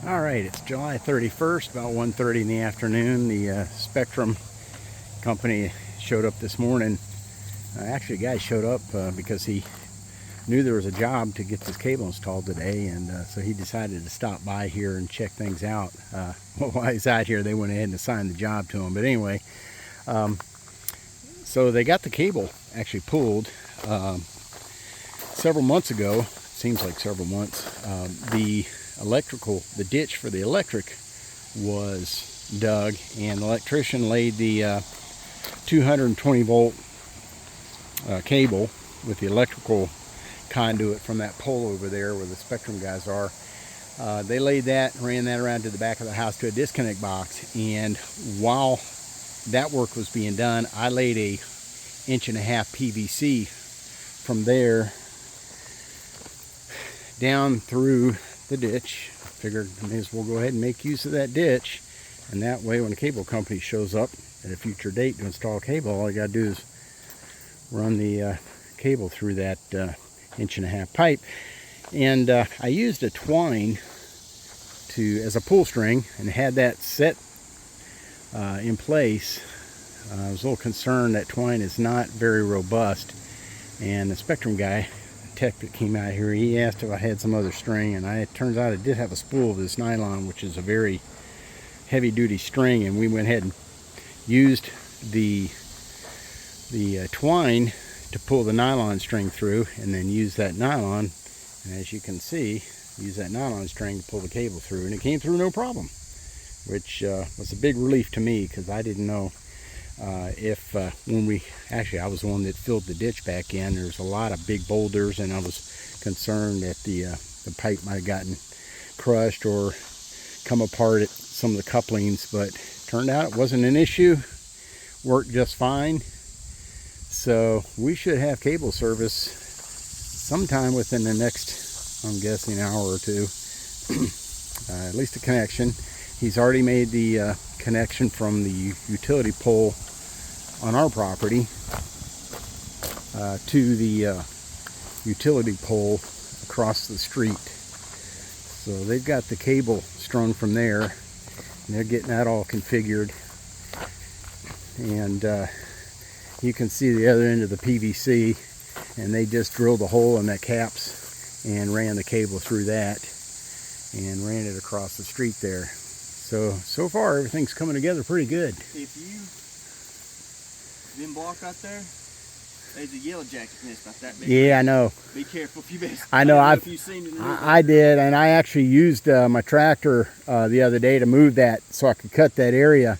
All right, it's July 31st, about 1:30 in the afternoon. The Spectrum company showed up this morning. Actually, a guy showed up because he knew there was a job to get this cable installed today, and so he decided to stop by here and check things out. Well, while he's out here, they went ahead and assigned the job to him. But anyway, so they got the cable actually pulled several months ago. Seems like several months. The ditch for the electric was dug, and the electrician laid the 220 volt cable with the electrical conduit from that pole over there where the Spectrum guys are. They laid that, ran that around to the back of the house to a disconnect box, and while that work was being done, I laid a 1.5 inch PVC from there down through the ditch. Figured I may as well go ahead and make use of that ditch, and that way when the cable company shows up at a future date to install cable, all I gotta do is run the cable through that 1.5 inch pipe. And I used a twine as a pull string and had that set in place. I was a little concerned that twine is not very robust, and the Spectrum guy, tech that came out here, he asked if I had some other string, and it turns out I did have a spool of this nylon, which is a very heavy duty string, and we went ahead and used the twine to pull the nylon string through, and then use that nylon, and as you can see, use that nylon string to pull the cable through, and it came through no problem, which was a big relief to me, because I didn't know I was the one that filled the ditch back in. There's a lot of big boulders, and I was concerned that the pipe might have gotten crushed or come apart at some of the couplings, but turned out it wasn't an issue. Worked just fine. So we should have cable service sometime within the next, I'm guessing, hour or two. At least a connection. He's already made the connection from the utility pole on our property to the utility pole across the street. So they've got the cable strung from there, and they're getting that all configured. And you can see the other end of the PVC, and they just drilled a hole in that caps and ran the cable through that and ran it across the street there. So far everything's coming together pretty good. If you them block right there, there's a yellow jacket nest about that big. Yeah, I know. Be careful if you miss. I know. If you've seen it. I did, and I actually used my tractor the other day to move that so I could cut that area.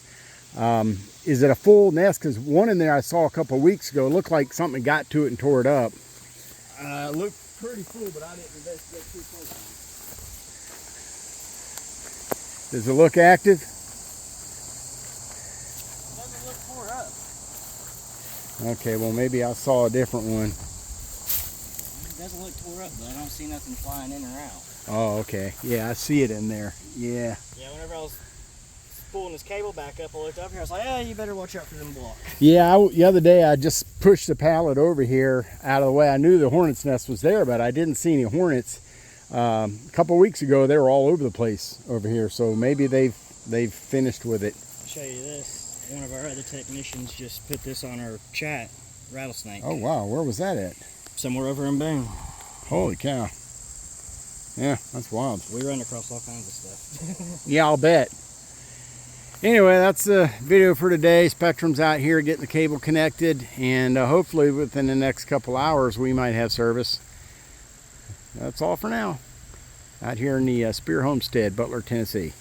Is it a full nest? Because one in there I saw a couple of weeks ago looked like something got to it and tore it up. Looked pretty full, but I didn't investigate too close. Does it look active? Doesn't look tore up. Okay, well maybe I saw a different one. It doesn't look tore up, but I don't see nothing flying in or out. Oh, okay. Yeah, I see it in there. Yeah. Yeah, whenever I was pulling this cable back up, I looked up here, I was like, you better watch out for them blocks. Yeah, the other day I just pushed the pallet over here out of the way. I knew the hornet's nest was there, but I didn't see any hornets. A couple of weeks ago, they were all over the place over here, so maybe they've finished with it. I'll show you this. One of our other technicians just put this on our chat rattlesnake. Oh wow, where was that at? Somewhere over in Boone. Holy cow. Yeah, that's wild. We run across all kinds of stuff. Yeah, I'll bet. Anyway, that's the video for today. Spectrum's out here getting the cable connected, and hopefully within the next couple hours we might have service. That's all for now. Out here in the Spear Homestead, Butler, Tennessee.